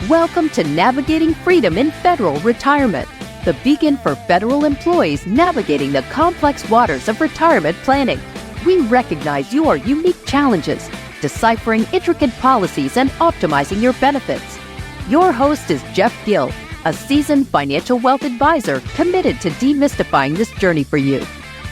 Welcome to Navigating Freedom in Federal Retirement, the beacon for federal employees navigating the complex waters of retirement planning. We recognize your unique challenges, deciphering intricate policies and optimizing your benefits. Your host is Jeff Gill, a seasoned financial wealth advisor committed to demystifying this journey for you.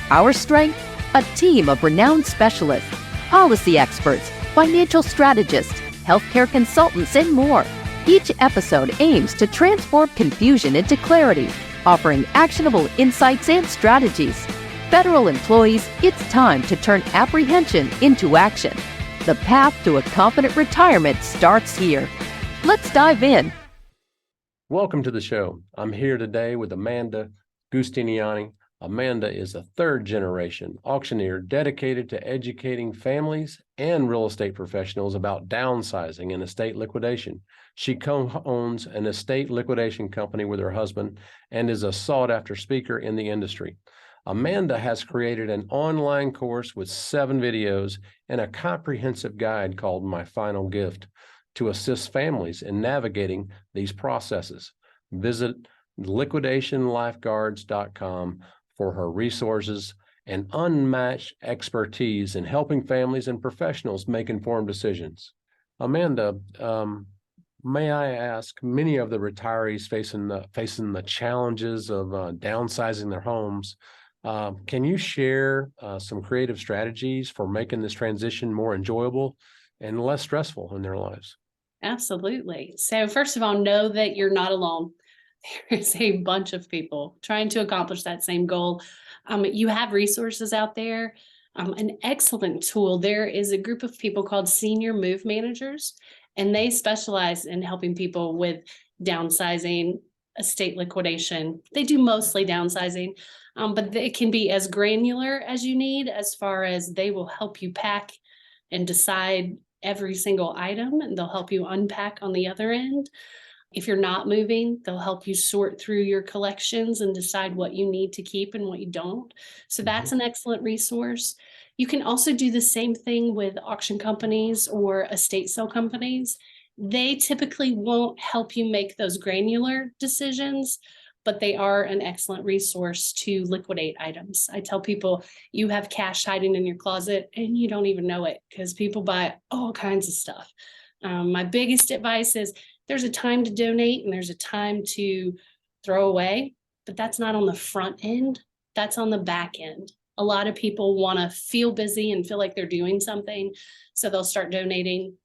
Our strength? A team of renowned specialists, policy experts, financial strategists, healthcare consultants, and more. Each episode aims to transform confusion into clarity, offering actionable insights and strategies. Federal employees, it's time to turn apprehension into action. The path to a confident retirement starts here. Let's dive in. Welcome to the show. I'm here today with Amanda Giustiniani. Amanda is a third-generation auctioneer dedicated to educating families and real estate professionals about downsizing and estate liquidation. She co-owns an estate liquidation company with her husband and is a sought-after speaker in the industry. Amanda has created an online course with 7 videos and a comprehensive guide called My Final Gift to assist families in navigating these processes. Visit liquidationlifeguards.com for her resources and unmatched expertise in helping families and professionals make informed decisions. Amanda, may I ask, many of the retirees facing the challenges of downsizing their homes, can you share some creative strategies for making this transition more enjoyable and less stressful in their lives? Absolutely. So first of all, know that you're not alone. There's a bunch of people trying to accomplish that same goal. You have resources out there. An excellent tool. There is a group of people called Senior Move Managers, and they specialize in helping people with downsizing, estate liquidation. They do mostly downsizing, but it can be as granular as you need, as far as they will help you pack and decide every single item, and they'll help you unpack on the other end. If you're not moving, they'll help you sort through your collections and decide what you need to keep and what you don't. So that's an excellent resource. You can also do the same thing with auction companies or estate sale companies. They typically won't help you make those granular decisions, but they are an excellent resource to liquidate items. I tell people, you have cash hiding in your closet and you don't even know it, because people buy all kinds of stuff. My biggest advice is there's a time to donate and there's a time to throw away, but that's not on the front end. That's on the back end. A lot of people want to feel busy and feel like they're doing something, so they'll start donating.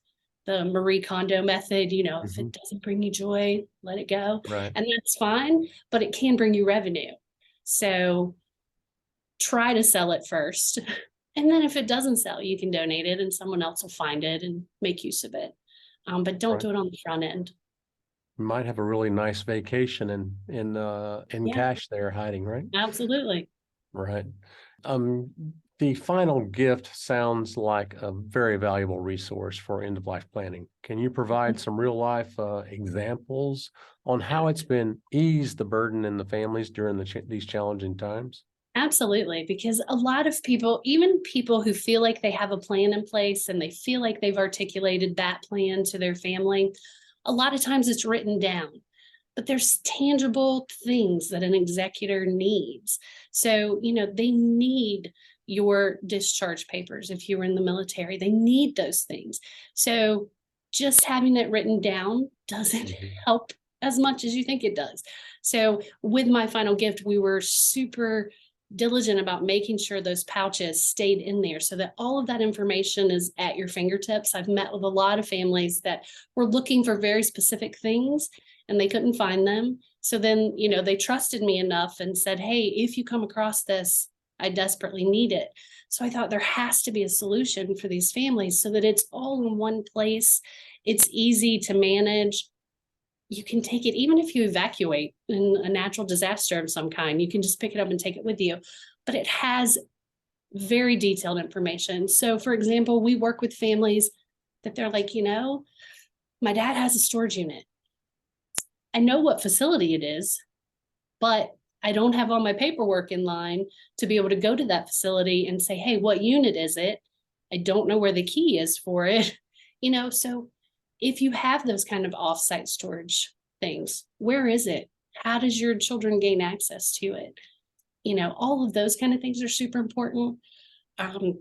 The Marie Kondo method, if it doesn't bring you joy, let it go. Right. And that's fine, but it can bring you revenue. So try to sell it first. And then if it doesn't sell, you can donate it and someone else will find it and make use of it. But don't do it on the front end. You might have a really nice vacation in cash there hiding, right? Absolutely. Right. The final gift sounds like a very valuable resource for end-of-life planning. Can you provide some real-life examples on how it's been eased the burden in the families during these challenging times? Absolutely, because a lot of people, even people who feel like they have a plan in place and they feel like they've articulated that plan to their family, a lot of times it's written down, but there's tangible things that an executor needs. So, they need your discharge papers. If you were in the military, they need those things. So just having it written down doesn't help as much as you think it does. So with My Final Gift, we were super diligent about making sure those pouches stayed in there so that all of that information is at your fingertips. I've met with a lot of families that were looking for very specific things and they couldn't find them. So then, they trusted me enough and said, hey, if you come across this, I desperately need it. So I thought there has to be a solution for these families so that it's all in one place. It's easy to manage. You can take it, even if you evacuate in a natural disaster of some kind, you can just pick it up and take it with you. But it has very detailed information. So for example, we work with families that they're like, my dad has a storage unit. I know what facility it is, but I don't have all my paperwork in line to be able to go to that facility and say, hey, what unit is it? I don't know where the key is for it. So if you have those kind of offsite storage things, where is it? How does your children gain access to it? All of those kind of things are super important.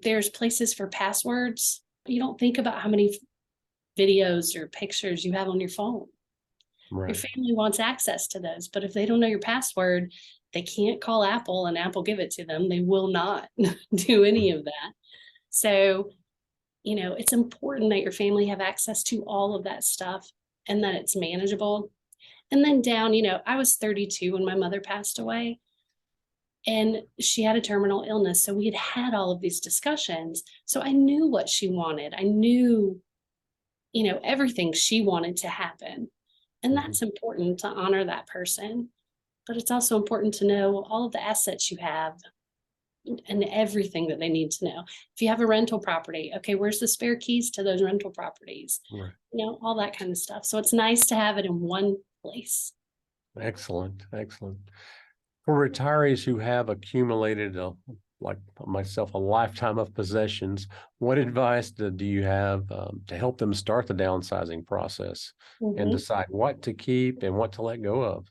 There's places for passwords. You don't think about how many videos or pictures you have on your phone. Right. Your family wants access to those, but if they don't know your password, they can't call Apple and Apple give it to them. They will not do any of that. So, it's important that your family have access to all of that stuff and that it's manageable. And then down, I was 32 when my mother passed away, and she had a terminal illness. So we had all of these discussions. So I knew what she wanted. I knew, everything she wanted to happen. And that's important to honor that person. But it's also important to know all of the assets you have and everything that they need to know. If you have a rental property, okay, where's the spare keys to those rental properties? Right. All that kind of stuff. So it's nice to have it in one place. Excellent. Excellent. For retirees who have accumulated, like myself, a lifetime of possessions, what advice do you have to help them start the downsizing process and decide what to keep and what to let go of?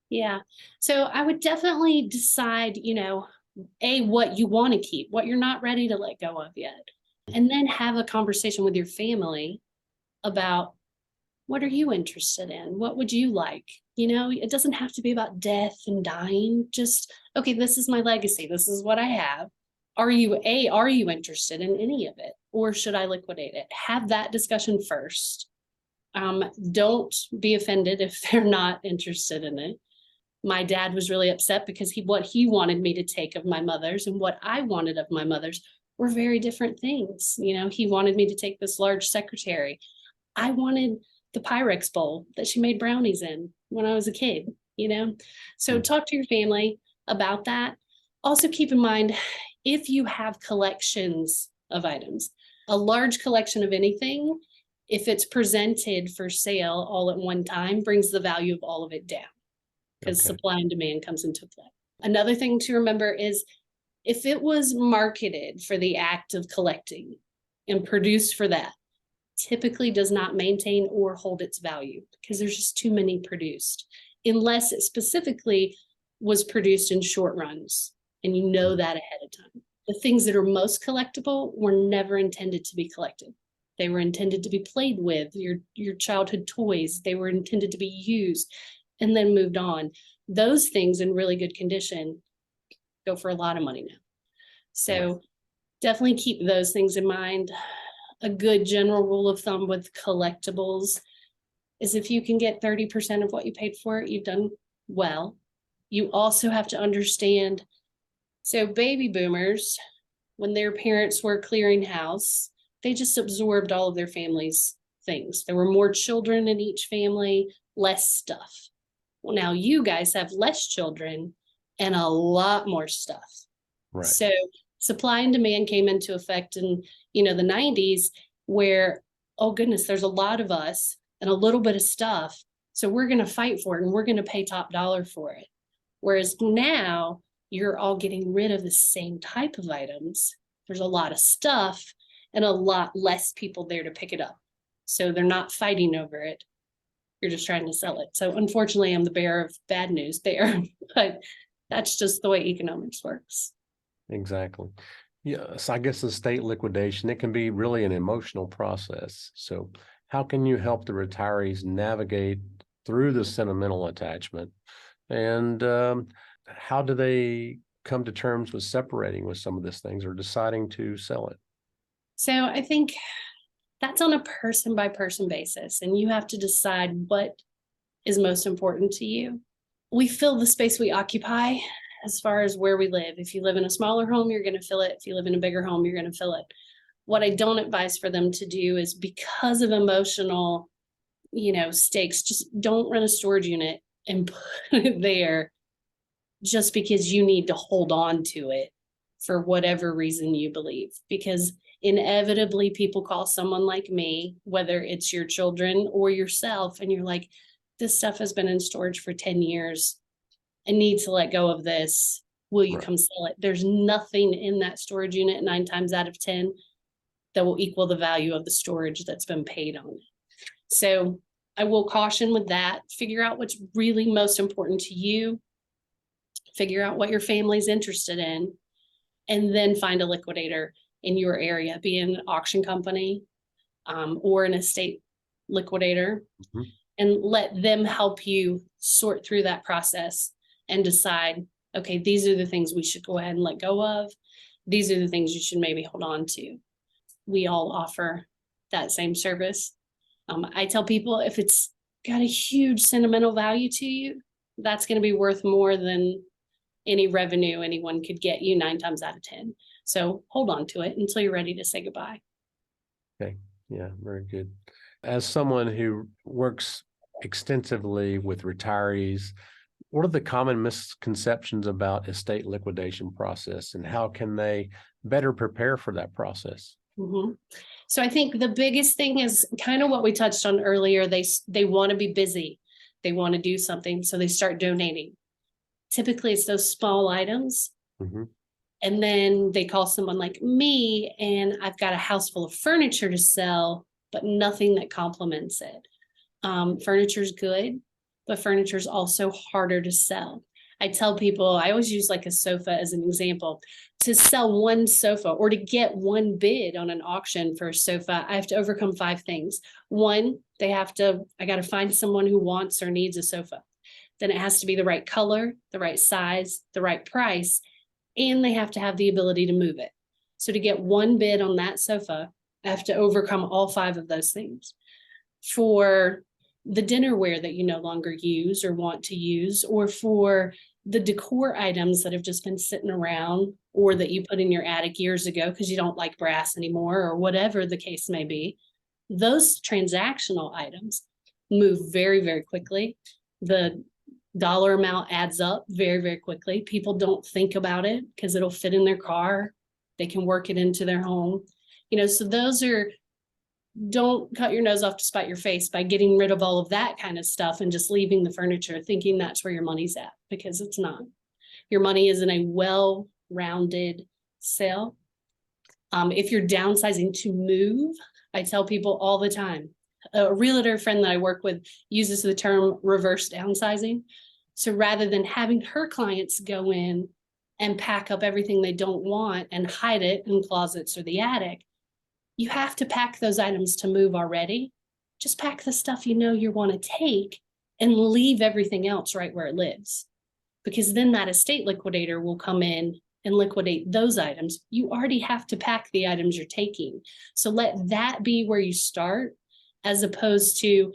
Yeah. So I would definitely decide, what you want to keep, what you're not ready to let go of yet. And then have a conversation with your family about, what are you interested in? What would you like? It doesn't have to be about death and dying. Just, okay, this is my legacy. This is what I have. Are you interested in any of it? Or should I liquidate it? Have that discussion first. Don't be offended if they're not interested in it. My dad was really upset because what he wanted me to take of my mother's and what I wanted of my mother's were very different things. He wanted me to take this large secretary. I wanted the Pyrex bowl that she made brownies in when I was a kid, So talk to your family about that. Also keep in mind, if you have collections of items, a large collection of anything, if it's presented for sale all at one time, brings the value of all of it down, because supply and demand comes into play. Another thing to remember is, if it was marketed for the act of collecting and produced for that, typically does not maintain or hold its value, because there's just too many produced, unless it specifically was produced in short runs and that ahead of time. The things that are most collectible were never intended to be collected. They were intended to be played with, your childhood toys. They were intended to be used and then moved on. Those things in really good condition go for a lot of money now. So definitely keep those things in mind. A good general rule of thumb with collectibles is, if you can get 30% of what you paid for it, you've done well. You also have to understand, so baby boomers, when their parents were clearing house, they just absorbed all of their family's things. There were more children in each family, less stuff. Well, now you guys have less children and a lot more stuff. Right. So supply and demand came into effect in, the 90s, where, oh goodness, there's a lot of us and a little bit of stuff. So we're going to fight for it and we're going to pay top dollar for it. Whereas now you're all getting rid of the same type of items. There's a lot of stuff and a lot less people there to pick it up. So they're not fighting over it. You're just trying to sell it. So unfortunately, I'm the bearer of bad news there, but that's just the way economics works. Exactly. Yes, I guess the state liquidation, it can be really an emotional process. So how can you help the retirees navigate through the sentimental attachment? And how do they come to terms with separating with some of these things or deciding to sell it? So I think that's on a person by person basis, and you have to decide what is most important to you. We fill the space we occupy as far as where we live. If you live in a smaller home, you're going to fill it. If you live in a bigger home, you're going to fill it. What I don't advise for them to do is, because of emotional, stakes, just don't rent a storage unit and put it there just because you need to hold on to it for whatever reason you believe. Because inevitably people call someone like me, whether it's your children or yourself, and you're like, this stuff has been in storage for 10 years. I need to let go of this. Will you come sell it? There's nothing in that storage unit 9 times out of 10 that will equal the value of the storage that's been paid on it. So I will caution with that. Figure out what's really most important to you. Figure out what your family's interested in, and then find a liquidator in your area, be an auction company or an estate liquidator, and let them help you sort through that process and decide, okay, these are the things we should go ahead and let go of. These are the things you should maybe hold on to. We all offer that same service. I tell people if it's got a huge sentimental value to you, that's going to be worth more than any revenue anyone could get you 9 times out of 10. So hold on to it until you're ready to say goodbye. Okay. Yeah, very good. As someone who works extensively with retirees, what are the common misconceptions about estate liquidation process, and how can they better prepare for that process? So I think the biggest thing is kind of what we touched on earlier. They want to be busy. They want to do something. So they start donating. Typically it's those small items. And then they call someone like me, and I've got a house full of furniture to sell, but nothing that complements it. Furniture's good, but furniture's also harder to sell. I tell people, I always use like a sofa as an example. To sell one sofa or to get one bid on an auction for a sofa, I have to overcome 5 things. One, I got to find someone who wants or needs a sofa. Then it has to be the right color, the right size, the right price, and they have to have the ability to move it. So to get one bid on that sofa, I have to overcome all 5 of those things. For the dinnerware that you no longer use or want to use, or for the decor items that have just been sitting around or that you put in your attic years ago because you don't like brass anymore or whatever the case may be, those transactional items move very, very quickly. The dollar amount adds up very, very quickly. People don't think about it because it'll fit in their car. They can work it into their home. So those are, don't cut your nose off to spite your face by getting rid of all of that kind of stuff and just leaving the furniture thinking that's where your money's at, because it's not. Your money is in a well-rounded sale. If you're downsizing to move, I tell people all the time, a realtor friend that I work with uses the term reverse downsizing. So rather than having her clients go in and pack up everything they don't want and hide it in closets or the attic, you have to pack those items to move already. Just pack the stuff you want to take and leave everything else right where it lives. Because then that estate liquidator will come in and liquidate those items. You already have to pack the items you're taking. So let that be where you start, as opposed to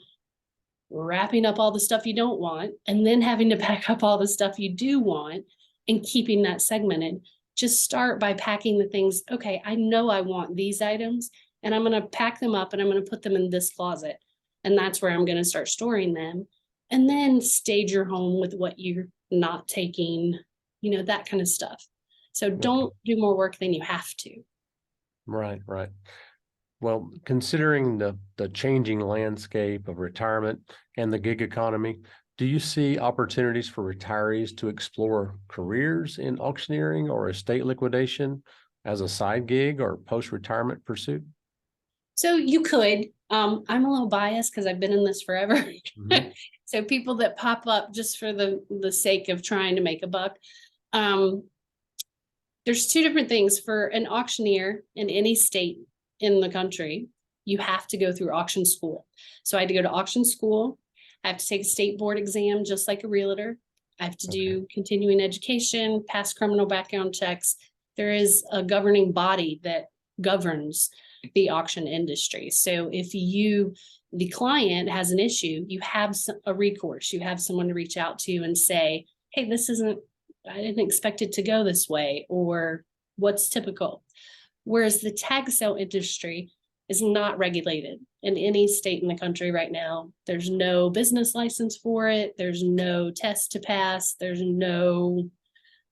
wrapping up all the stuff you don't want and then having to pack up all the stuff you do want and keeping that segmented. Just start by packing the things. Okay, I know I want these items, and I'm going to pack them up and I'm going to put them in this closet. And that's where I'm going to start storing them. And then stage your home with what you're not taking, that kind of stuff. So don't do more work than you have to. Right. Well, considering the changing landscape of retirement and the gig economy, do you see opportunities for retirees to explore careers in auctioneering or estate liquidation as a side gig or post-retirement pursuit? So you could. I'm a little biased because I've been in this forever. So people that pop up just for the sake of trying to make a buck. There's 2 different things. For an auctioneer in any state in the country, you have to go through auction school. So I had to go to auction school. I have to take a state board exam, just like a realtor. I have to do continuing education, pass criminal background checks. There is a governing body that governs the auction industry. So if the client has an issue, you have a recourse. You have someone to reach out to and say, hey, I didn't expect it to go this way, or what's typical. Whereas the tag sale industry is not regulated in any state in the country right now. There's no business license for it. There's no test to pass. There's no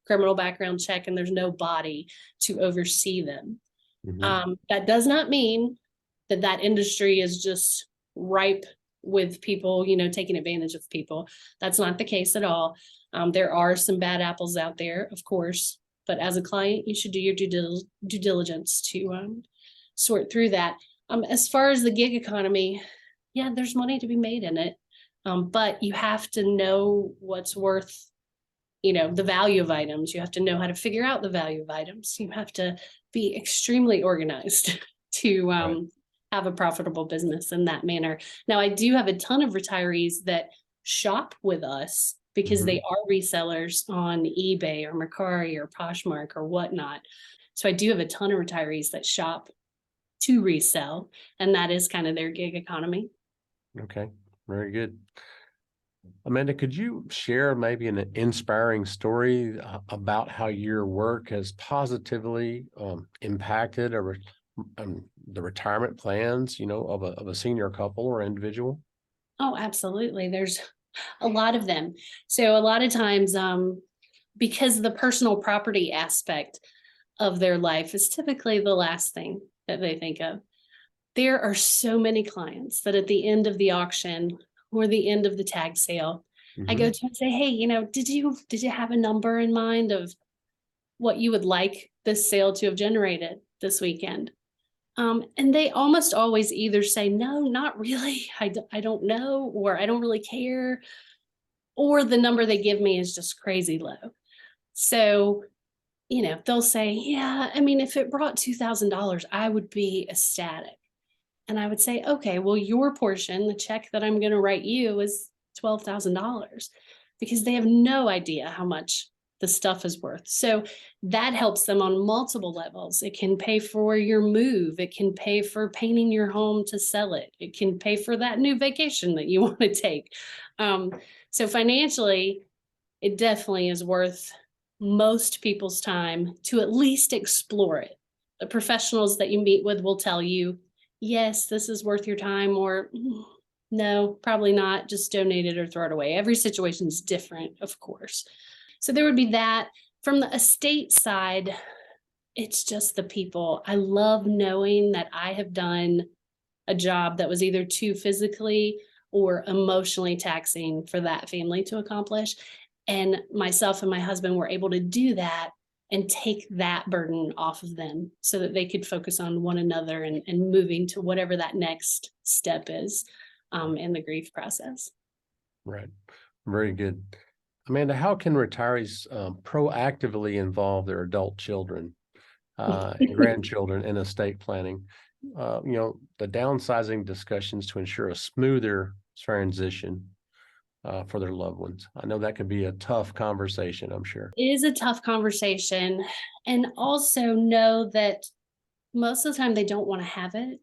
criminal background check, and there's no body to oversee them. That does not mean that industry is just ripe with people, taking advantage of people. That's not the case at all. There are some bad apples out there, of course, but as a client, you should do your due diligence to sort through that. As far as the gig economy, yeah, there's money to be made in it. But you have to know what's worth, the value of items. You have to know how to figure out the value of items. You have to be extremely organized to have a profitable business in that manner. Now, I do have a ton of retirees that shop with us because they are resellers on eBay or Mercari or Poshmark or whatnot. So I do have a ton of retirees that shop to resell, and that is kind of their gig economy. Okay, very good. Amanda, could you share maybe an inspiring story about how your work has positively impacted the retirement plans, of a senior couple or individual? Oh, absolutely. There's a lot of them. So a lot of times, because the personal property aspect of their life is typically the last thing that they think of, there are so many clients that at the end of the auction or the end of the tag sale, I go to and say, hey, did you have a number in mind of what you would like this sale to have generated this weekend? And they almost always either say, no, not really. I don't know, or I don't really care, or the number they give me is just crazy low. So, they'll say, yeah, I mean, if it brought $2,000, I would be ecstatic. And I would say, okay, well, your portion, the check that I'm going to write you is $12,000, because they have no idea how much the stuff is worth. So that helps them on multiple levels. It can pay for your move. It can pay for painting your home to sell it. It can pay for that new vacation that you want to take. So financially, it definitely is worth most people's time to at least explore it. The professionals that you meet with will tell you, yes, this is worth your time, or no, probably not, just donate it or throw it away. Every situation is different, of course. So there would be that. From the estate side, it's just the people. I love knowing that I have done a job that was either too physically or emotionally taxing for that family to accomplish. And myself and my husband were able to do that and take that burden off of them so that they could focus on one another and moving to whatever that next step is in the grief process. Right. Very good. Amanda, how can retirees proactively involve their adult children and grandchildren in estate planning? The downsizing discussions to ensure a smoother transition for their loved ones. I know that could be a tough conversation, I'm sure. It is a tough conversation. And also know that most of the time they don't want to have it.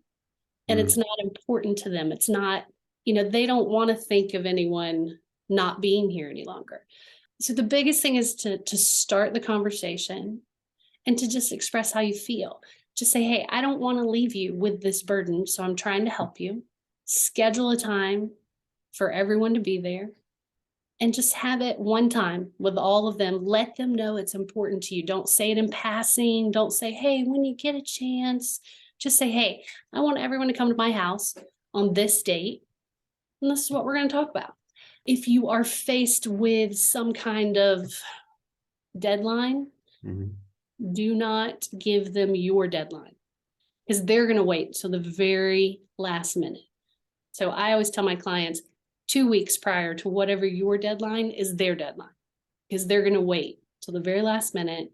And it's not important to them. It's not, they don't want to think of anyone not being here any longer. So the biggest thing is to start the conversation and to just express how you feel. Just say, hey, I don't want to leave you with this burden, so I'm trying to help you. Schedule a time for everyone to be there and just have it one time with all of them. Let them know it's important to you. Don't say it in passing. Don't say, hey, when you get a chance. Just say, hey, I want everyone to come to my house on this date, and this is what we're going to talk about. If you are faced with some kind of deadline, do not give them your deadline, because they're going to wait till the very last minute. So I always tell my clients 2 weeks prior to whatever your deadline is their deadline, because they're going to wait till the very last minute.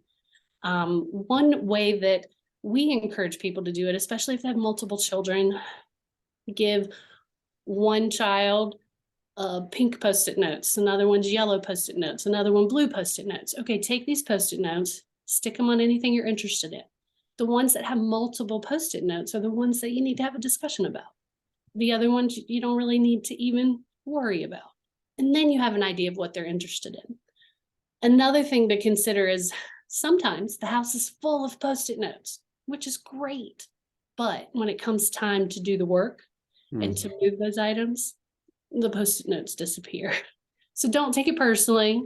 One way that we encourage people to do it, especially if they have multiple children, give one child pink Post-it notes, another one's yellow Post-it notes, another one blue Post-it notes. Okay, take these Post-it notes, stick them on anything you're interested in. The ones that have multiple Post-it notes are the ones that you need to have a discussion about. The other ones you don't really need to even worry about. And then you have an idea of what they're interested in. Another thing to consider is sometimes the house is full of Post-it notes, which is great. But when it comes time to do the work and to move those items, the Post-it notes disappear. So don't take it personally,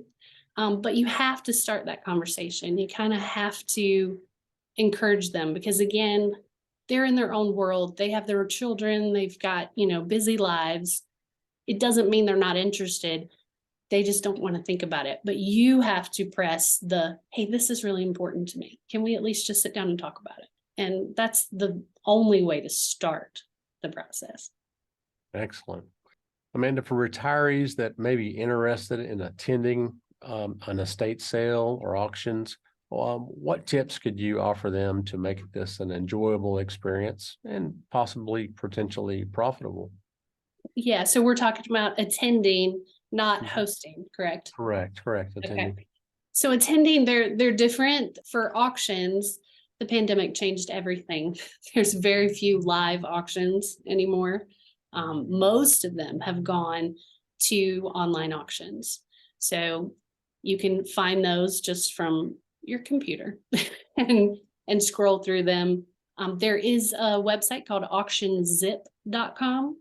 but you have to start that conversation. You kind of have to encourage them, because again, they're in their own world. They have their children. They've got, busy lives. It doesn't mean they're not interested. They just don't want to think about it. But you have to press hey, this is really important to me. Can we at least just sit down and talk about it? And that's the only way to start the process. Excellent. Amanda, for retirees that may be interested in attending an estate sale or auctions, what tips could you offer them to make this an enjoyable experience and possibly potentially profitable? Yeah, so we're talking about attending, not hosting, correct? Correct. Attending. Okay. So attending, they're different. For auctions, the pandemic changed everything. There's very few live auctions anymore. Most of them have gone to online auctions. So you can find those just from your computer and scroll through them. There is a website called auctionzip.com.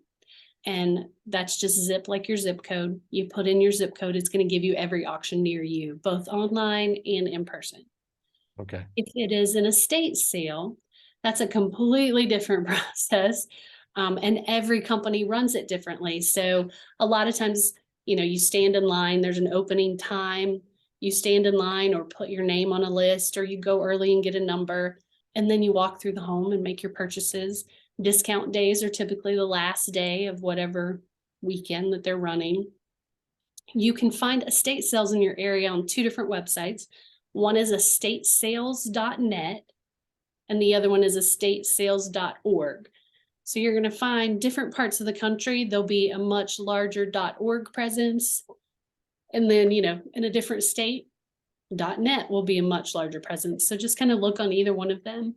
And that's just zip like your zip code. You put in your zip code, it's going to give you every auction near you, both online and in person. Okay. If it is an estate sale, that's a completely different process. And every company runs it differently. So a lot of times, you stand in line, there's an opening time, you stand in line or put your name on a list, or you go early and get a number, and then you walk through the home and make your purchases. Discount days are typically the last day of whatever weekend that they're running. You can find estate sales in your area on two different websites. One is estatesales.net and the other one is estatesales.org. So you're going to find different parts of the country. There'll be a much larger .org presence. And then, in a different state, .net will be a much larger presence. So just kind of look on either one of them.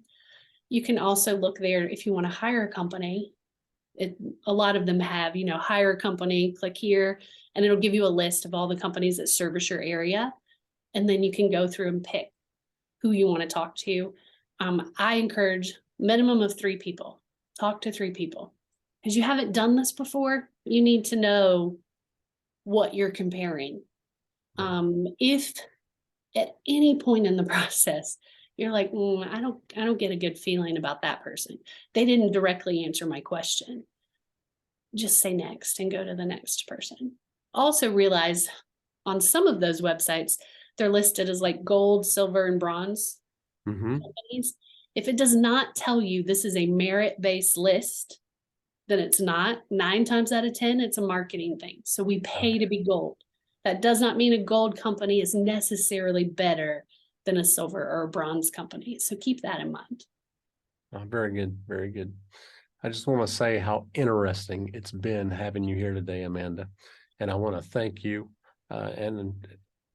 You can also look there if you want to hire a company. A lot of them have, hire a company, click here, and it'll give you a list of all the companies that service your area. And then you can go through and pick who you want to talk to. I encourage minimum of 3 people. Talk to 3 people. Because you haven't done this before, you need to know what you're comparing. If at any point in the process, you're like, I don't get a good feeling about that person, they didn't directly answer my question, just say next and go to the next person. Also realize on some of those websites, they're listed as like gold, silver, and bronze companies. If it does not tell you this is a merit-based list, then it's not. 9 times out of 10, it's a marketing thing. So we pay to be gold. That does not mean a gold company is necessarily better than a silver or a bronze company. So keep that in mind. Very good. Very good. I just want to say how interesting it's been having you here today, Amanda. And I want to thank you. And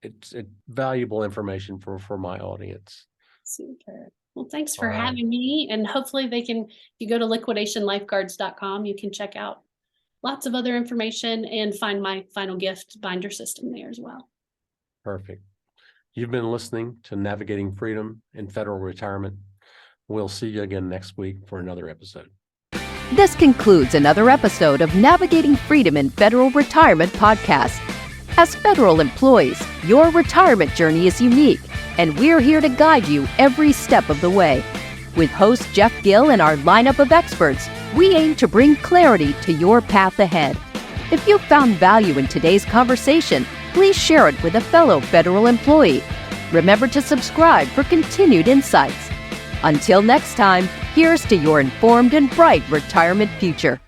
it's valuable information for my audience. Super. Well, thanks for having me. And hopefully if you go to liquidationlifeguards.com, you can check out lots of other information and find my final gift binder system there as well. Perfect. You've been listening to Navigating Freedom in Federal Retirement. We'll see you again next week for another episode. This concludes another episode of Navigating Freedom in Federal Retirement podcast. As federal employees, your retirement journey is unique, and we're here to guide you every step of the way. With host Jeff Gill and our lineup of experts, we aim to bring clarity to your path ahead. If you found value in today's conversation, please share it with a fellow federal employee. Remember to subscribe for continued insights. Until next time, here's to your informed and bright retirement future.